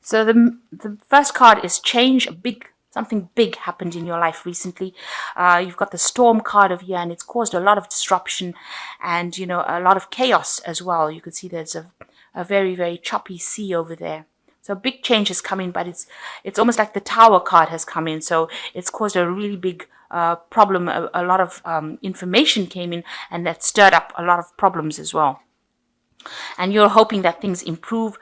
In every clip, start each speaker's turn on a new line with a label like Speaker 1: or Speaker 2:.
Speaker 1: So the first card is change. Something big happened in your life recently. You've got the storm card over here, and it's caused a lot of disruption and, a lot of chaos as well. You can see there's a very, very choppy sea over there. So a big change has come in, but it's almost like the Tower card has come in. So it's caused a really big problem. A lot of information came in, and that stirred up a lot of problems as well. And you're hoping that things improve.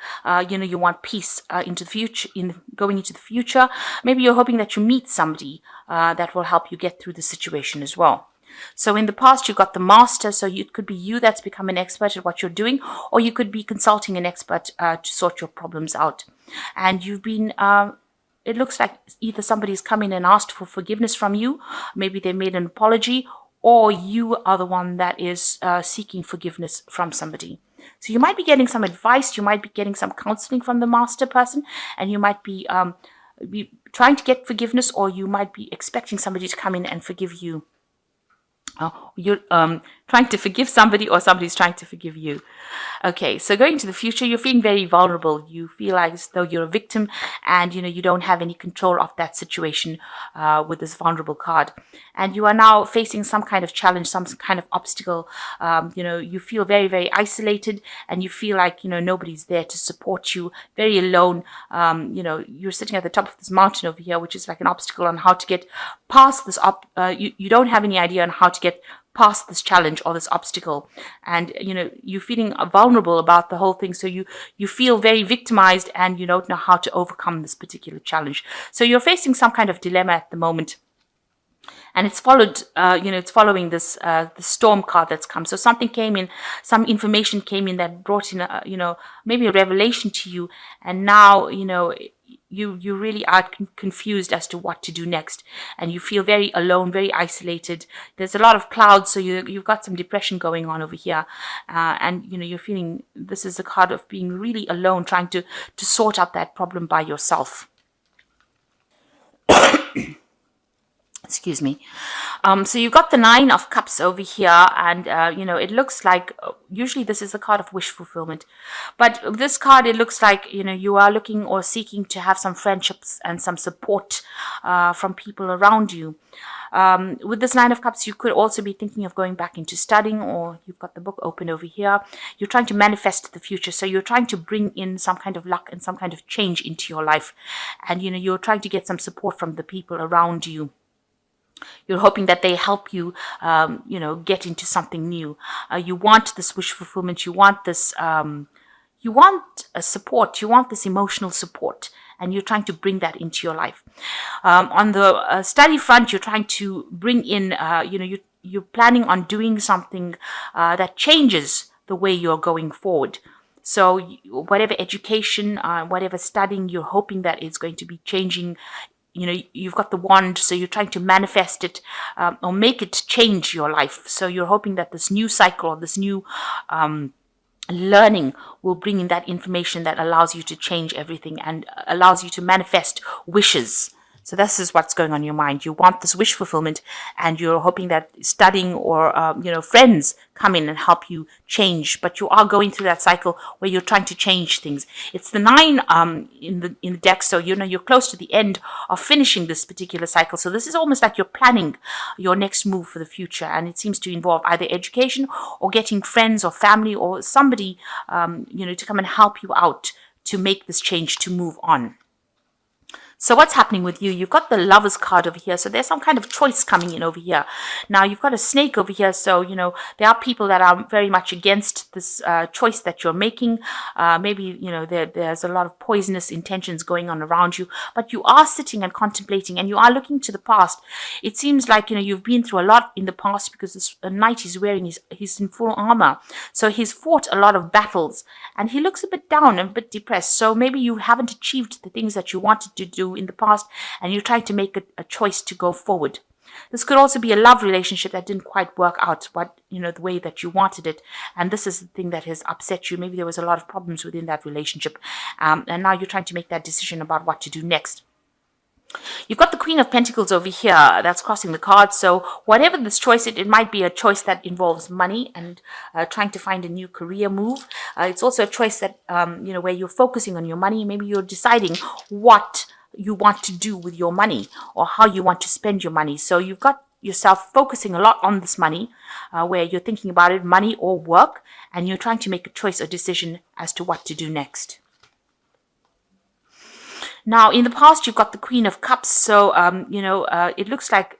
Speaker 1: You want peace into the future, going into the future. Maybe you're hoping that you meet somebody that will help you get through the situation as well. So in the past, you got the master. So it could be you that's become an expert at what you're doing, or you could be consulting an expert to sort your problems out. And you've been it looks like either somebody's come in and asked for forgiveness from you. Maybe they made an apology, or you are the one that is seeking forgiveness from somebody. So you might be getting some advice, you might be getting some counseling from the master person, and you might be trying to get forgiveness, or you might be expecting somebody to come in and forgive you. You're trying to forgive somebody, or somebody's trying to forgive you. Okay, so going to the future, you're feeling very vulnerable. You feel like as though you're a victim, and you don't have any control of that situation with this vulnerable card. And you are now facing some kind of challenge, some kind of obstacle. You feel very, very isolated, and you feel like nobody's there to support you. Very alone. You're sitting at the top of this mountain over here, which is like an obstacle on how to get past this. You don't have any idea on how to get past this challenge or this obstacle, and you're feeling vulnerable about the whole thing. So you feel very victimized, and you don't know how to overcome this particular challenge. So you're facing some kind of dilemma at the moment. And it's followed, it's following this the storm card that's come. So something came in, some information came in that brought in, maybe a revelation to you. And now, you really are confused as to what to do next. And you feel very alone, very isolated. There's a lot of clouds, so you've got some depression going on over here. And, you're feeling, this is a card of being really alone, trying to sort out that problem by yourself. Excuse me. So you've got the 9 of Cups over here, and it looks like usually this is a card of wish fulfillment, but this card, it looks like you are looking or seeking to have some friendships and some support from people around you. With this 9 of Cups, you could also be thinking of going back into studying, or you've got the book open over here. You're trying to manifest the future. So you're trying to bring in some kind of luck and some kind of change into your life. And, you're trying to get some support from the people around you. You're hoping that they help you, get into something new. You want this wish fulfillment. You want this, you want a support. You want this emotional support. And you're trying to bring that into your life. On the study front, you're trying to bring in, you're planning on doing something that changes the way you're going forward. So whatever education, whatever studying, you're hoping that it's going to be changing. You've got the wand, so you're trying to manifest it or make it change your life. So you're hoping that this new cycle or this new learning will bring in that information that allows you to change everything and allows you to manifest wishes. So this is what's going on in your mind. You want this wish fulfillment, and you're hoping that studying or friends come in and help you change. But you are going through that cycle where you're trying to change things. It's the 9 in the deck, so you're close to the end of finishing this particular cycle. So this is almost like you're planning your next move for the future, and it seems to involve either education or getting friends or family or somebody to come and help you out to make this change, to move on. So what's happening with you? You've got the Lovers card over here. So there's some kind of choice coming in over here. Now you've got a snake over here. So, there are people that are very much against this choice that you're making. Maybe, there's a lot of poisonous intentions going on around you. But you are sitting and contemplating, and you are looking to the past. It seems like, you've been through a lot in the past, because this knight is wearing, he's in full armor. So he's fought a lot of battles, and he looks a bit down and a bit depressed. So maybe you haven't achieved the things that you wanted to do in the past, and you're trying to make a choice to go forward. This could also be a love relationship that didn't quite work out the way that you wanted it, and this is the thing that has upset you. Maybe there was a lot of problems within that relationship, and now you're trying to make that decision about what to do next. You've got the Queen of Pentacles over here that's crossing the card. So whatever this choice, it might be a choice that involves money and trying to find a new career move. It's also a choice that, where you're focusing on your money. Maybe you're deciding what you want to do with your money or how you want to spend your money. So you've got yourself focusing a lot on this money, where you're thinking about it, money or work, and you're trying to make a choice or decision as to what to do next. Now, in the past, you've got the Queen of Cups. So, it looks like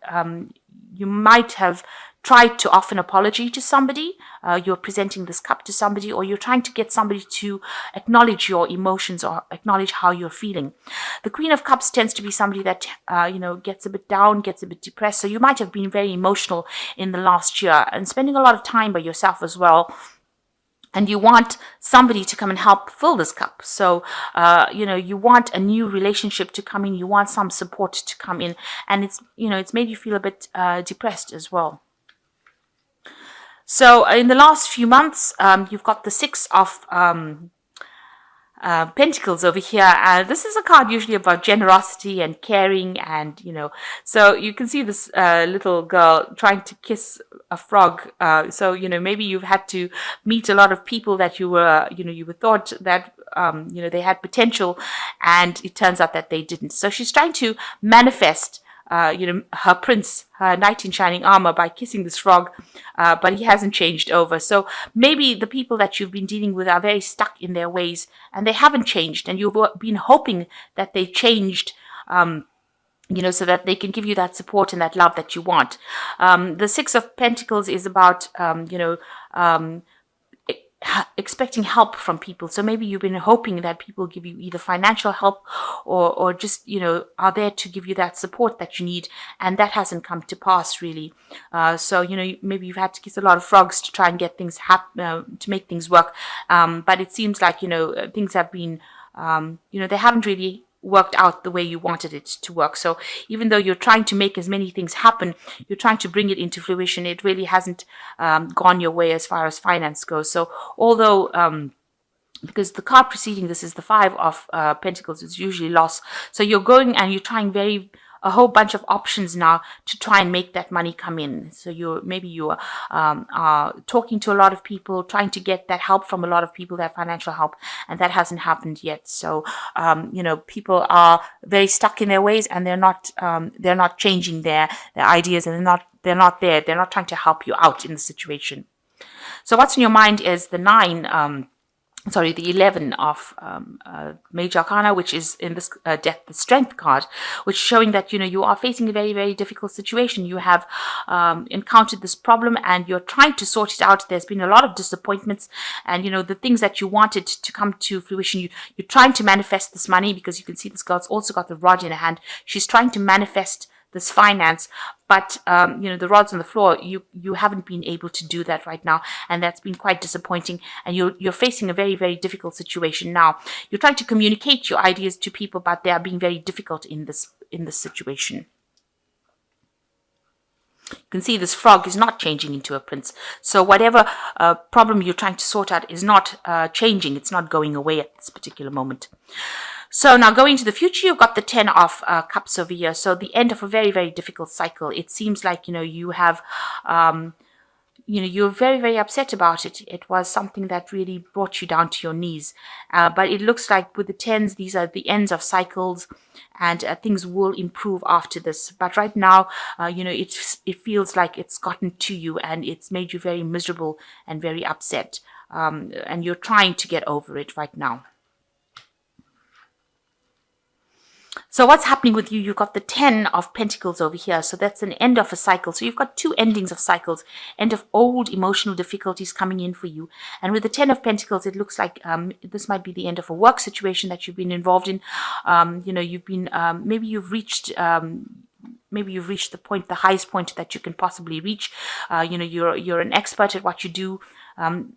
Speaker 1: you might have tried to offer an apology to somebody. You're presenting this cup to somebody, or you're trying to get somebody to acknowledge your emotions or acknowledge how you're feeling. The Queen of Cups tends to be somebody that, gets a bit down, gets a bit depressed. So you might have been very emotional in the last year and spending a lot of time by yourself as well. And you want somebody to come and help fill this cup. So, you want a new relationship to come in. You want some support to come in. And it's made you feel a bit depressed as well. So in the last few months, you've got the Six of Pentacles over here. This is a card usually about generosity and caring, and so you can see this little girl trying to kiss a frog. So maybe you've had to meet a lot of people that you were thought that they had potential, and it turns out that they didn't. So she's trying to manifest her prince, her knight in shining armor, by kissing this frog, but he hasn't changed over. So maybe the people that you've been dealing with are very stuck in their ways and they haven't changed, and you've been hoping that they changed, so that they can give you that support and that love that you want. The Six of Pentacles is about, expecting help from people. So maybe you've been hoping that people give you either financial help or just are there to give you that support that you need, and that hasn't come to pass really. So maybe you've had to kiss a lot of frogs to try and get things to make things work, but it seems like things have been they haven't really worked out the way you wanted it to work. So even though you're trying to make as many things happen, you're trying to bring it into fruition, it really hasn't gone your way as far as finance goes. So although because the card preceding this is the Five of Pentacles, it's usually loss. So you're going and you're trying a whole bunch of options now to try and make that money come in. So you are talking to a lot of people, trying to get that help from a lot of people, that financial help, and that hasn't happened yet. So people are very stuck in their ways, and they're not changing their ideas, and they're not there. They're not trying to help you out in the situation. So what's in your mind is the the 11 of Major Arcana, which is in this Death, the Strength card, which is showing that, you are facing a very, very difficult situation. You have encountered this problem and you're trying to sort it out. There's been a lot of disappointments, and, the things that you wanted to come to fruition, you're trying to manifest this money, because you can see this girl's also got the rod in her hand. She's trying to manifest this finance, but the rod's on the floor. You haven't been able to do that right now, and that's been quite disappointing, and you're facing a very, very difficult situation now. You're trying to communicate your ideas to people, but they are being very difficult in this situation. You can see this frog is not changing into a prince. So whatever problem you're trying to sort out is not changing. It's not going away at this particular moment. So now going to the future, you've got the 10 of Cups over here. So the end of a very, very difficult cycle. It seems like, you have, you're very, very upset about it. It was something that really brought you down to your knees. But it looks like with the 10s, these are the ends of cycles, and things will improve after this. But right now, it feels like it's gotten to you, and it's made you very miserable and very upset. And you're trying to get over it right now. So what's happening with you? You've got the 10 of Pentacles over here. So that's an end of a cycle. So you've got two endings of cycles, end of old emotional difficulties coming in for you. And with the 10 of Pentacles, it looks like this might be the end of a work situation that you've been involved in. You've been, maybe you've reached the point, the highest point that you can possibly reach. You're an expert at what you do.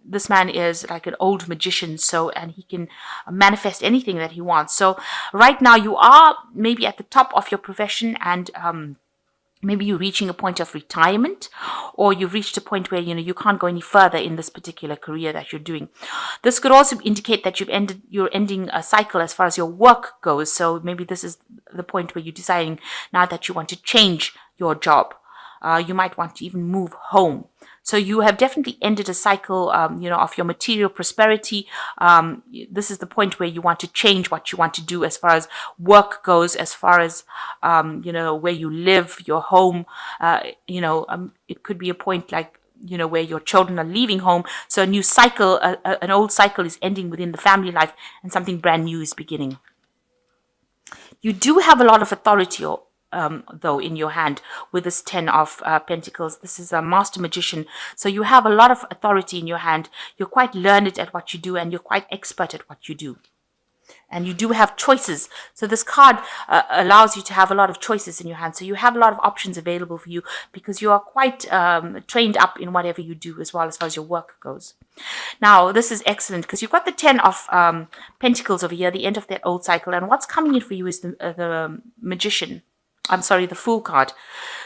Speaker 1: This man is like an old magician, and he can manifest anything that he wants. So right now you are maybe at the top of your profession, and maybe you're reaching a point of retirement, or you've reached a point where you can't go any further in this particular career that you're doing. This could also indicate that you're ending a cycle as far as your work goes. So maybe this is the point where you're deciding now that you want to change your job. You might want to even move home. So you have definitely ended a cycle, of your material prosperity. This is the point where you want to change what you want to do as far as work goes, as far as, where you live, your home. It could be a point like, where your children are leaving home. So a new cycle, an old cycle is ending within the family life, and something brand new is beginning. You do have a lot of authority, though, in your hand with this 10 of Pentacles. This is a master magician. So you have a lot of authority in your hand. You're quite learned at what you do, and you're quite expert at what you do. And you do have choices. So this card allows you to have a lot of choices in your hand. So you have a lot of options available for you because you are quite trained up in whatever you do as far as your work goes. Now, this is excellent because you've got the 10 of Pentacles over here, the end of that old cycle. And what's coming in for you is the Magician. I'm sorry, the Fool card.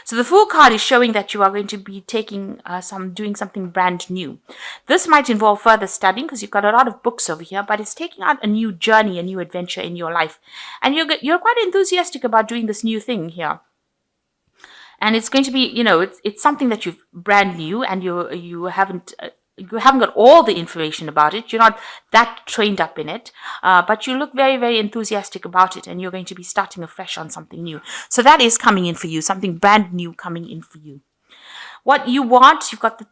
Speaker 1: So the Fool card is showing that you are going to be doing something brand new. This might involve further studying because you've got a lot of books over here, but it's taking out a new journey, a new adventure in your life. And you're quite enthusiastic about doing this new thing here. And it's going to be, it's something that you've brand new, and you haven't got all the information about it. You're not that trained up in it, but you look very, very enthusiastic about it, and you're going to be starting afresh on something new. So that is coming in for you, something brand new coming in for you. What you want, you've got the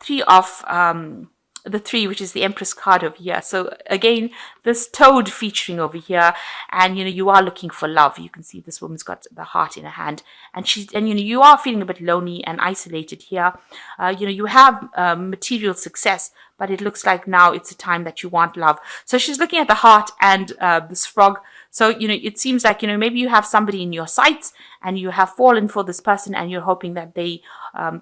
Speaker 1: three, which is the Empress card over here. So again, this toad featuring over here, and you are looking for love. You can see this woman's got the heart in her hand, and you are feeling a bit lonely and isolated here. You have material success, but it looks like now it's a time that you want love. So she's looking at the heart and this frog. So, it seems like, maybe you have somebody in your sights and you have fallen for this person, and you're hoping that they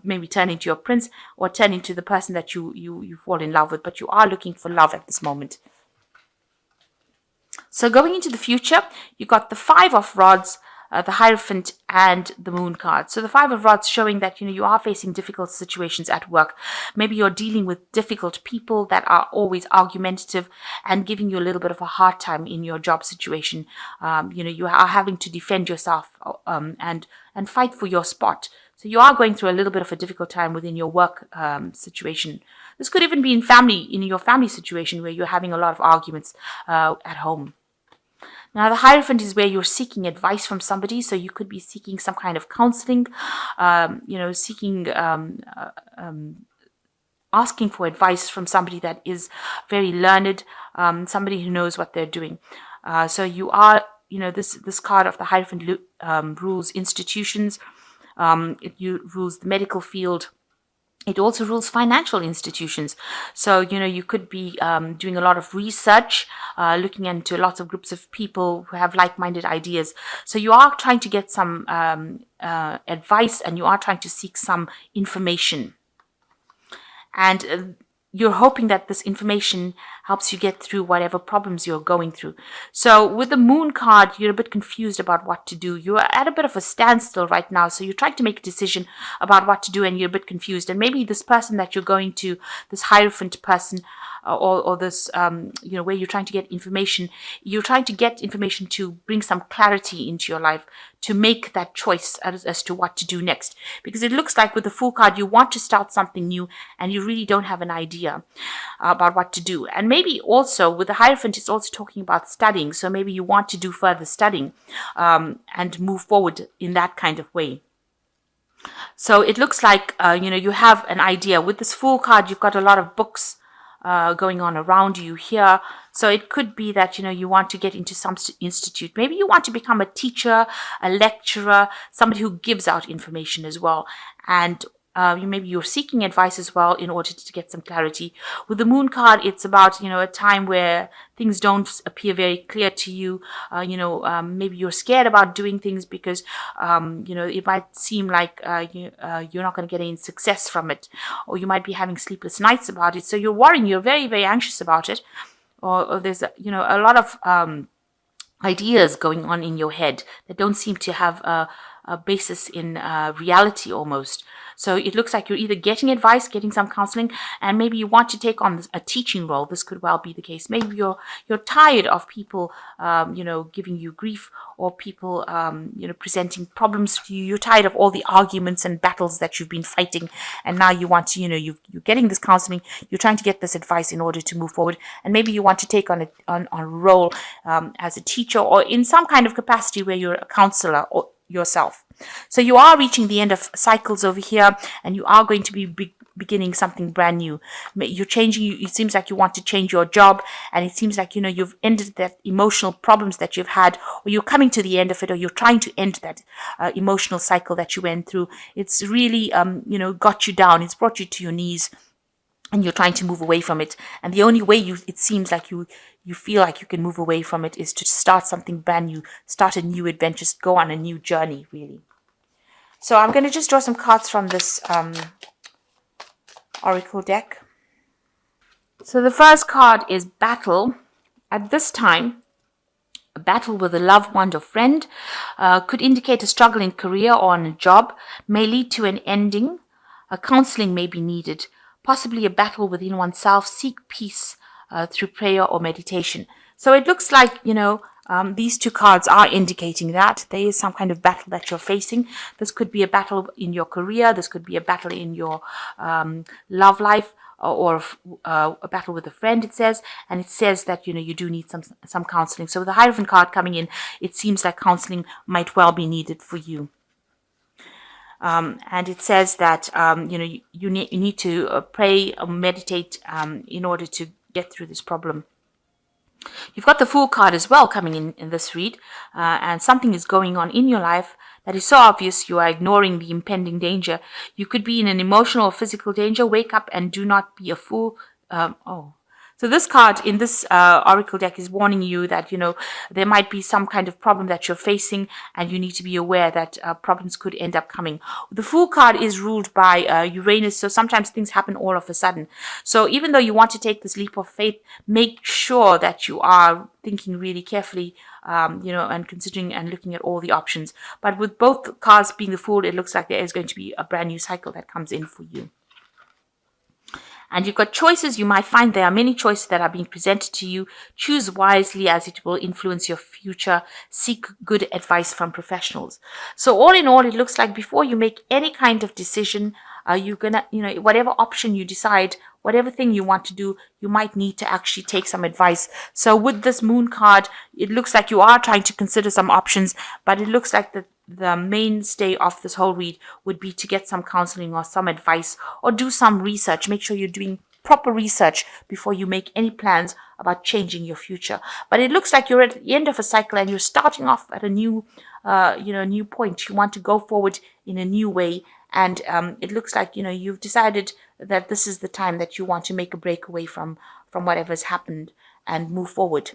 Speaker 1: maybe turn into your prince or turn into the person that you fall in love with. But you are looking for love at this moment. So going into the future, you got the 5 of Rods, the Hierophant, and the Moon card. So the 5 of Rods showing that you are facing difficult situations at work. Maybe you're dealing with difficult people that are always argumentative and giving you a little bit of a hard time in your job situation. You are having to defend yourself and fight for your spot. So you are going through a little bit of a difficult time within your work situation. This could even be in your family situation where you're having a lot of arguments at home. Now, the Hierophant is where you're seeking advice from somebody. So you could be seeking some kind of counseling, asking for advice from somebody that is very learned, somebody who knows what they're doing. So you are, this card of the Hierophant rules institutions. It rules the medical field. It also rules financial institutions. So, you could be doing a lot of research, looking into lots of groups of people who have like-minded ideas. So you are trying to get some advice, and you are trying to seek some information. And you're hoping that this information helps you get through whatever problems you're going through. So with the Moon card, you're a bit confused about what to do. You're at a bit of a standstill right now. So you're trying to make a decision about what to do, and you're a bit confused. And maybe this person that you're going to, this Hierophant person, or this, where you're trying to get information, you're trying to get information to bring some clarity into your life, to make that choice as to what to do next. Because it looks like with the Fool card, you want to start something new, and you really don't have an idea about what to do. And maybe also with the Hierophant, it's also talking about studying. So maybe you want to do further studying and move forward in that kind of way. So it looks like, you have an idea. With this Fool card, you've got a lot of books going on around you here. So it could be that, you want to get into some institute. Maybe you want to become a teacher, a lecturer, somebody who gives out information as well. And maybe you're seeking advice as well in order to get some clarity. With the Moon card, it's about, a time where things don't appear very clear to you. Maybe you're scared about doing things because, it might seem like you're not going to get any success from it. Or you might be having sleepless nights about it. So you're worrying, you're very, very anxious about it. Or there's, a lot of ideas going on in your head that don't seem to have basis in reality almost. So it looks like you're either getting advice, getting some counseling, and maybe you want to take on a teaching role. This could well be the case. Maybe you're tired of people, giving you grief, or people, presenting problems to you. You're tired of all the arguments and battles that you've been fighting, and now you want to, you're getting this counseling. You're trying to get this advice in order to move forward, and maybe you want to take on a role as a teacher, or in some kind of capacity where you're a counselor or yourself. So you are reaching the end of cycles over here, and you are going to be beginning something brand new. You're changing. It seems like you want to change your job, and it seems like you've ended that emotional problems that you've had, or you're coming to the end of it, or you're trying to end that emotional cycle that you went through. It's really got you down. It's brought you to your knees, and you're trying to move away from it. And the only way it seems like you feel like you can move away from it is to start something brand new, start a new adventure, go on a new journey, really. So I'm going to just draw some cards from this Oracle deck. So the first card is Battle. At this time, a battle with a loved one or friend could indicate a struggle in career or on a job, may lead to an ending. Counseling may be needed, possibly a battle within oneself. Seek peace through prayer or meditation. So it looks like, these two cards are indicating that there is some kind of battle that you're facing. This could be a battle in your career. This could be a battle in your love life, or a battle with a friend, it says. And it says that, you do need some counseling. So with the Hierophant card coming in, it seems like counseling might well be needed for you. And it says that, you need to pray or meditate in order to get through this problem. You've got the Fool card as well coming in this read, and something is going on in your life that is so obvious you are ignoring the impending danger. You could be in an emotional or physical danger. Wake up and do not be a fool. So this card in this Oracle deck is warning you that, there might be some kind of problem that you're facing, and you need to be aware that problems could end up coming. The Fool card is ruled by Uranus, so sometimes things happen all of a sudden. So even though you want to take this leap of faith, make sure that you are thinking really carefully, and considering and looking at all the options. But with both cards being the Fool, it looks like there is going to be a brand new cycle that comes in for you. And you've got choices. You might find there are many choices that are being presented to you. Choose wisely, as it will influence your future. Seek good advice from professionals. So all in all, it looks like before you make any kind of decision, you're gonna, whatever option you decide, whatever thing you want to do, you might need to actually take some advice. So with this Moon card, it looks like you are trying to consider some options, but it looks like the mainstay of this whole read would be to get some counseling or some advice, or do some research. Make sure you're doing proper research before you make any plans about changing your future. But it looks like you're at the end of a cycle, and you're starting off at a new, new point. You want to go forward in a new way. And it looks like, you've decided that this is the time that you want to make a break away from whatever's happened and move forward.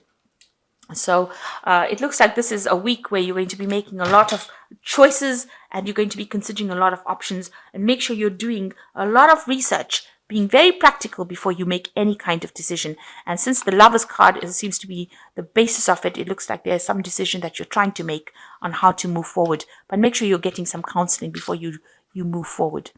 Speaker 1: So it looks like this is a week where you're going to be making a lot of choices, and you're going to be considering a lot of options. And make sure you're doing a lot of research, being very practical before you make any kind of decision. And since the Lovers card seems to be the basis of it, it looks like there's some decision that you're trying to make on how to move forward. But make sure you're getting some counseling before you move forward.